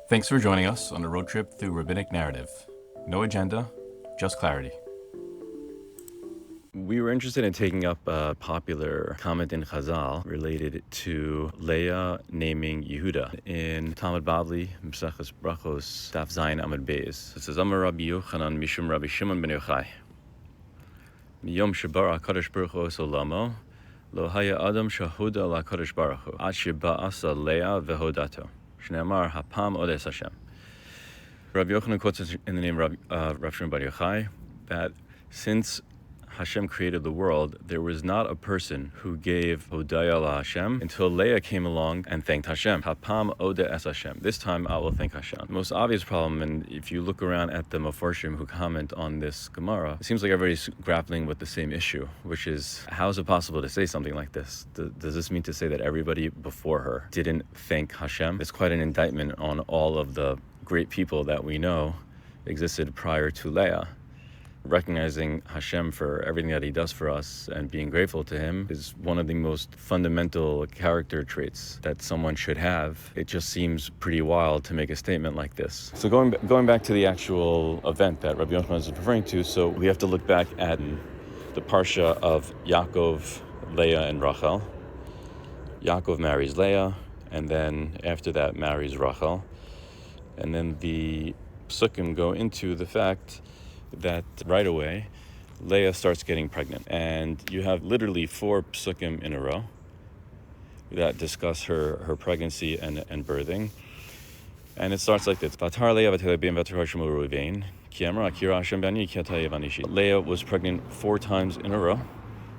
Thanks for joining us on a road trip through rabbinic narrative. No agenda, just clarity. We were interested in taking up a popular comment in Chazal related to Leah naming Yehudah. In Talmud Bavli, Berachos, Daf Zayin Amud Beis, it says, Amar Rabbi Yochanan Mishum Rabbi Shimon ben Yochai. Miyom shebara HaKadosh Baruch Hu es olamo, lo haya adam shahuda LaKadosh Baruch Hu, ad sheba'asa Leah vehodato. Shneamar Hapa'am odeh Hashem. Rabbi Yochanan quotes in the name of Rabbi Shimon ben Yochai that since Hashem created the world, there was not a person who gave Hodaya la Hashem until Leah came along and thanked Hashem. Hapa'am odeh es Hashem. This time I will thank Hashem. The most obvious problem, and if you look around at the Mefarshim who comment on this Gemara, it seems like everybody's grappling with the same issue, which is, how is it possible to say something like this? Does this mean to say that everybody before her didn't thank Hashem? It's quite an indictment on all of the great people that we know existed prior to Leah. Recognizing Hashem for everything that he does for us and being grateful to him is one of the most fundamental character traits that someone should have. It just seems pretty wild to make a statement like this. So going back to the actual event that Rabbi Yochanan is referring to, so we have to look back at the parsha of Yaakov, Leah, and Rachel. Yaakov marries Leah, and then after that marries Rachel. And then the psukim go into the fact that right away Leah starts getting pregnant, and you have literally 4 psukim in a row that discuss her pregnancy and birthing, and it starts like this. Leah was pregnant 4 times in a row,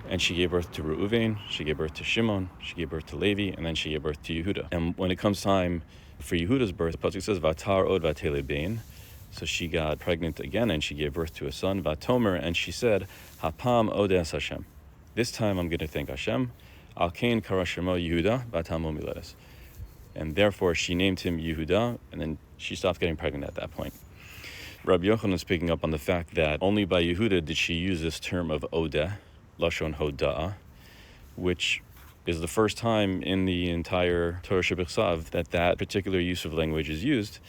and she gave birth to Reuven, she gave birth to Shimon, she gave birth to Levi, and then she gave birth to Yehudah. And when it comes time for Yehudah's birth, the pasuk says Vatar od vatele bein. So she got pregnant again, and she gave birth to a son, Vatomer, and she said, Hapa'am odeh Hashem. This time I'm going to thank Hashem. Al kain kara shemo Yehudah vatamo miledes. And therefore she named him Yehudah, and then she stopped getting pregnant at that point. Rabbi Yochanan is picking up on the fact that only by Yehudah did she use this term of odeh, lashon hoda'ah, which is the first time in the entire Torah Shebichsav that particular use of language is used.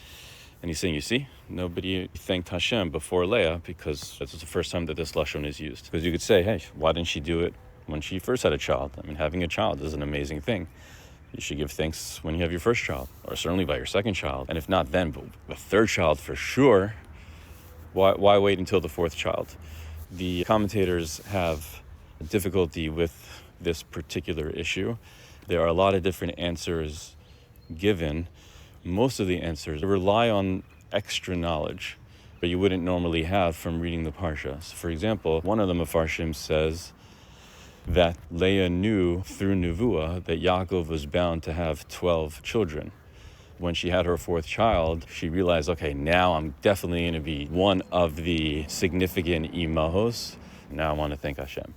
And he's saying, you see, nobody thanked Hashem before Leah because this is the first time that this lashon is used. Because you could say, hey, why didn't she do it when she first had a child? I mean, having a child is an amazing thing. You should give thanks when you have your first child, or certainly by your second child. And if not then, but the 3rd child for sure. Why wait until the 4th child? The commentators have difficulty with this particular issue. There are a lot of different answers given. Most of the answers rely on extra knowledge that you wouldn't normally have from reading the parsha. So for example, one of the Mefarshim says that Leah knew through Nevuah that Yaakov was bound to have 12 children. When she had her 4th child, she realized, okay, now I'm definitely going to be one of the significant imahos. Now I want to thank Hashem.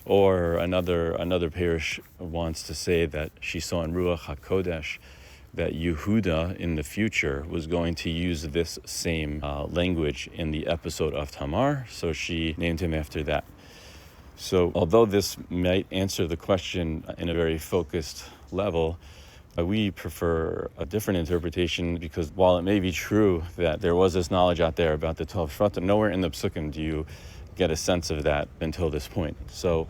Or another parish wants to say that she saw in Ruach HaKodesh that Yehudah in the future was going to use this same language in the episode of Tamar, so she named him after that. So although this might answer the question in a very focused level, we prefer a different interpretation, because while it may be true that there was this knowledge out there about the 12 Shvatim, nowhere in the Psukim do you get a sense of that until this point. So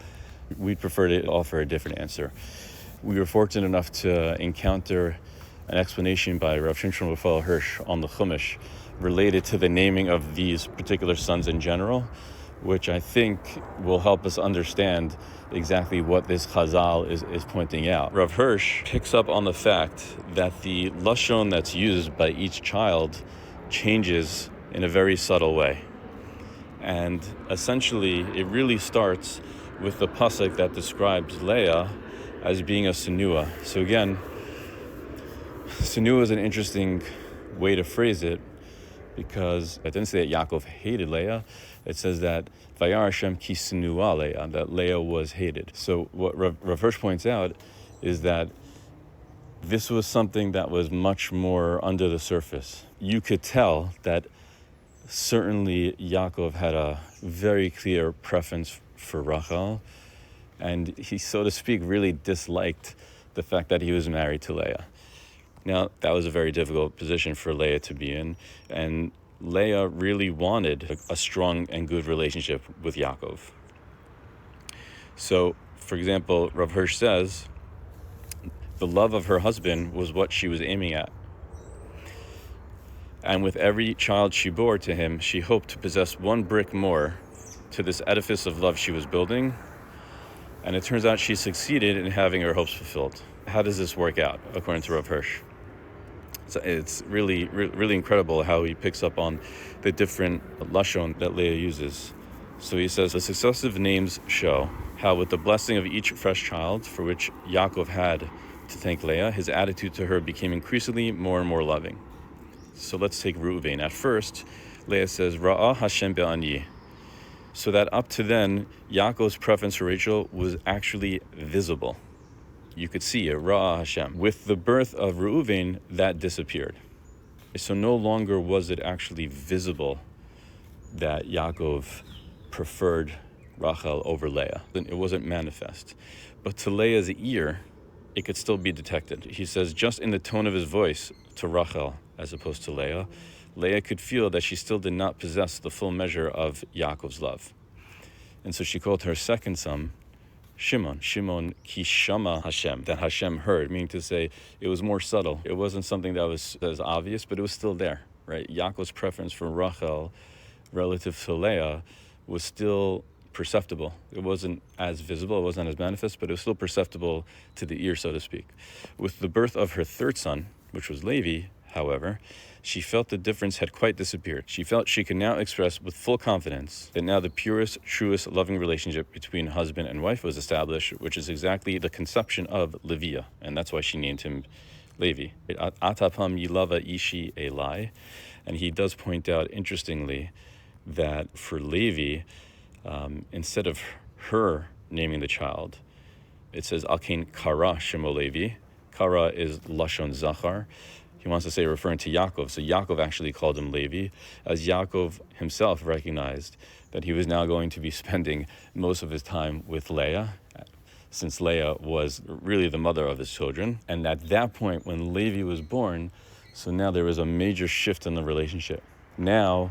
we prefer to offer a different answer. We were fortunate enough to encounter an explanation by Rav Shimshon Raphael Hirsch on the Chumash related to the naming of these particular sons in general, which I think will help us understand exactly what this Chazal is pointing out. Rav Hirsch picks up on the fact that the lashon that's used by each child changes in a very subtle way. And essentially, it really starts with the pasuk that describes Leah as being a senua. So again, senua is an interesting way to phrase it, because it didn't say that Yaakov hated Leah. It says that Vayar Hashem ki senua Leah, that Leah was hated. So what Rav Hirsch points out is that this was something that was much more under the surface. You could tell that certainly Yaakov had a very clear preference for Rachel, and he, so to speak, really disliked the fact that he was married to Leah. Now, that was a very difficult position for Leah to be in, and Leah really wanted a strong and good relationship with Yaakov. So, for example, Rav Hirsch says, the love of her husband was what she was aiming at. And with every child she bore to him, she hoped to possess one brick more to this edifice of love she was building. And it turns out she succeeded in having her hopes fulfilled. How does this work out, according to Rav Hirsch? So it's really, really incredible how he picks up on the different lashon that Leah uses. So he says, the successive names show how with the blessing of each fresh child for which Yaakov had to thank Leah, his attitude to her became increasingly more and more loving. So let's take Reuven. At first, Leah says, Ra'ah Hashem be'ani. So that up to then, Yaakov's preference for Rachel was actually visible. You could see it, Ra'ah Hashem. With the birth of Reuven, that disappeared. So no longer was it actually visible that Yaakov preferred Rachel over Leah. It wasn't manifest. But to Leah's ear, it could still be detected. He says, just in the tone of his voice to Rachel, as opposed to Leah, Leah could feel that she still did not possess the full measure of Yaakov's love. And so she called her second son Shimon ki shama Hashem, that Hashem heard, meaning to say it was more subtle. It wasn't something that was as obvious, but it was still there, right? Yaakov's preference for Rachel relative to Leah was still perceptible. It wasn't as visible, it wasn't as manifest, but it was still perceptible to the ear, so to speak. With the birth of her third son, which was Levi, however, she felt the difference had quite disappeared. She felt she could now express with full confidence that now the purest, truest, loving relationship between husband and wife was established, which is exactly the conception of Leviah, and that's why she named him Levi. Hapa'am yilava ishi elai, and he does point out, interestingly, that for Levi, instead of her naming the child, it says Alkein Kara Shemo Levi. Kara is Lashon Zachar. He wants to say referring to Yaakov. So Yaakov actually called him Levi, as Yaakov himself recognized that he was now going to be spending most of his time with Leah, since Leah was really the mother of his children. And at that point, when Levi was born, so now there was a major shift in the relationship. Now,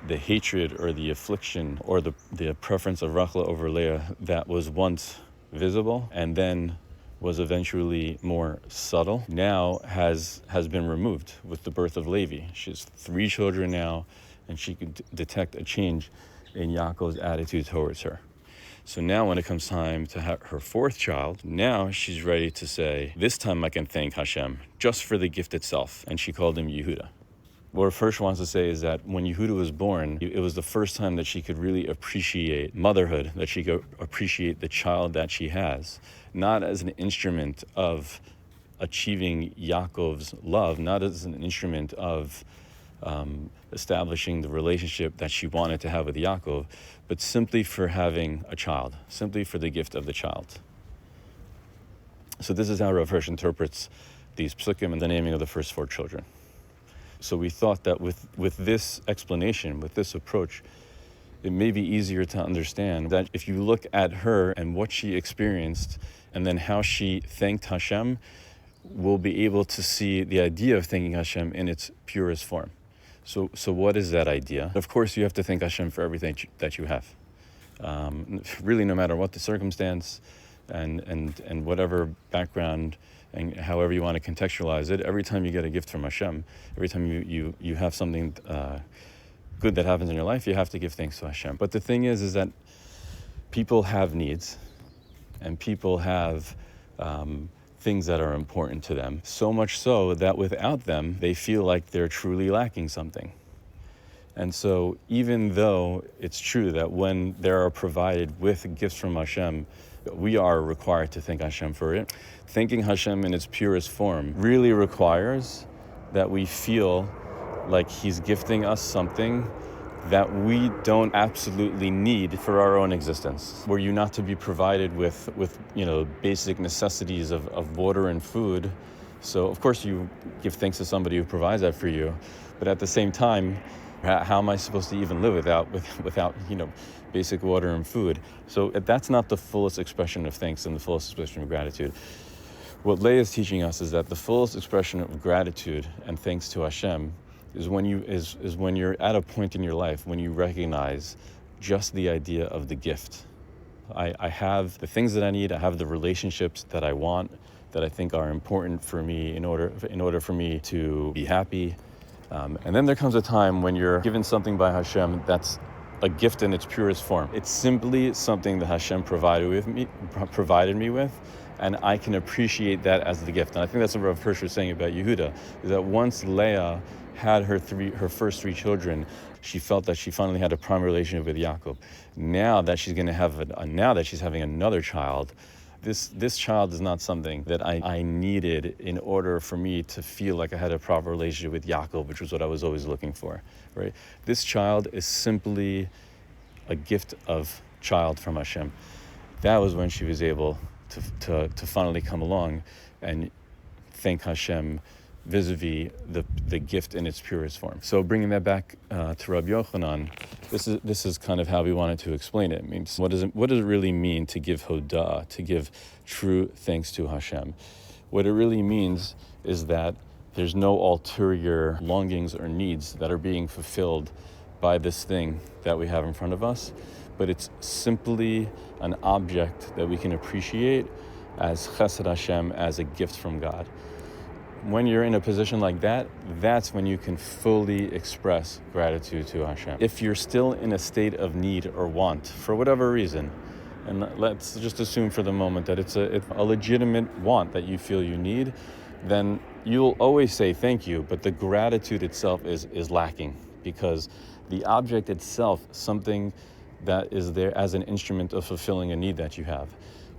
the hatred or the affliction or the preference of Rachel over Leah that was once visible and then was eventually more subtle, now has been removed with the birth of Levi. She has 3 children now, and she could detect a change in Yaakov's attitude towards her. So now when it comes time to have her 4th child, now she's ready to say, this time I can thank Hashem just for the gift itself. And she called him Yehudah. What Hirsch wants to say is that when Yehudah was born, it was the first time that she could really appreciate motherhood, that she could appreciate the child that she has, not as an instrument of achieving Yaakov's love, not as an instrument of establishing the relationship that she wanted to have with Yaakov, but simply for having a child, simply for the gift of the child. So this is how Rav Hirsch interprets these psukim and the naming of the first 4 children. So we thought that with this explanation, with this approach, it may be easier to understand that if you look at her and what she experienced and then how she thanked Hashem, we'll be able to see the idea of thanking Hashem in its purest form. So what is that idea? Of course, you have to thank Hashem for everything that you have. Really, no matter what the circumstance and whatever background and however you want to contextualize it, every time you get a gift from Hashem, every time you have something good that happens in your life, you have to give thanks to Hashem. But the thing is that people have needs, and people have things that are important to them, so much so that without them, they feel like they're truly lacking something. And so even though it's true that when they are provided with gifts from Hashem, we are required to thank Hashem for it, thanking Hashem in its purest form really requires that we feel like He's gifting us something that we don't absolutely need for our own existence. Were you not to be provided with basic necessities of water and food, so of course you give thanks to somebody who provides that for you, but at the same time, how am I supposed to even live without basic water and food? So that's not the fullest expression of thanks and the fullest expression of gratitude. What Leah is teaching us is that the fullest expression of gratitude and thanks to Hashem is when you're at a point in your life when you recognize just the idea of the gift. I have the things that I need. I have the relationships that I want, that I think are important for me in order for me to be happy. And then there comes a time when you're given something by Hashem that's a gift in its purest form. It's simply something that Hashem provided me with, and I can appreciate that as the gift. And I think that's what Rav Hirsch was saying about Yehudah, is that once Leah had her first three children, she felt that she finally had a prime relationship with Yaakov. Now that she's going to have now that she's having another child, this child is not something that I needed in order for me to feel like I had a proper relationship with Yaakov, which was what I was always looking for, right? This child is simply a gift of child from Hashem. That was when she was able to finally come along and thank Hashem vis-a-vis the gift in its purest form. So bringing that back to Rabbi Yochanan, this is kind of how we wanted to explain it. I mean, what does it really mean to give odeh, to give true thanks to Hashem? What it really means is that there's no ulterior longings or needs that are being fulfilled by this thing that we have in front of us, but it's simply an object that we can appreciate as chesed Hashem, as a gift from God. When you're in a position like that, that's when you can fully express gratitude to Hashem. If you're still in a state of need or want, for whatever reason, and let's just assume for the moment that it's a legitimate want that you feel you need, then you'll always say thank you, but the gratitude itself is lacking, because the object itself, something that is there as an instrument of fulfilling a need that you have.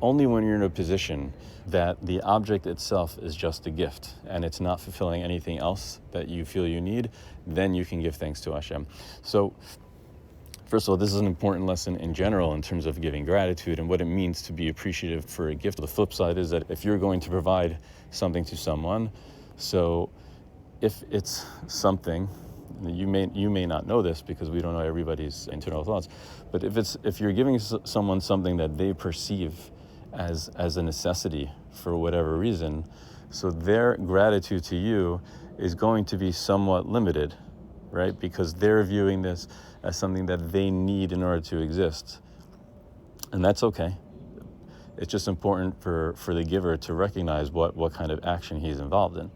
Only when you're in a position that the object itself is just a gift and it's not fulfilling anything else that you feel you need, then you can give thanks to Hashem. So, first of all, this is an important lesson in general in terms of giving gratitude and what it means to be appreciative for a gift. The flip side is that if you're going to provide something to someone, so if it's something, you may not know this because we don't know everybody's internal thoughts, but if you're giving someone something that they perceive as a necessity for whatever reason, so their gratitude to you is going to be somewhat limited, right? Because they're viewing this as something that they need in order to exist. And that's okay. It's just important for the giver to recognize what kind of action he's involved in.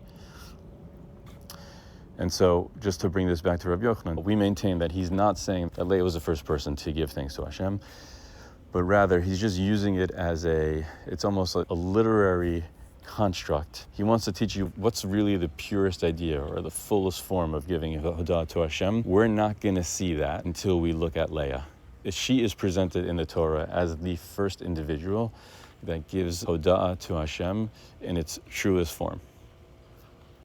And so, just to bring this back to Rabbi Yochanan, we maintain that he's not saying that Leah was the first person to give thanks to Hashem, but rather he's just using it as it's almost like a literary construct. He wants to teach you what's really the purest idea or the fullest form of giving odeh to Hashem. We're not going to see that until we look at Leah. She is presented in the Torah as the first individual that gives odeh to Hashem in its truest form.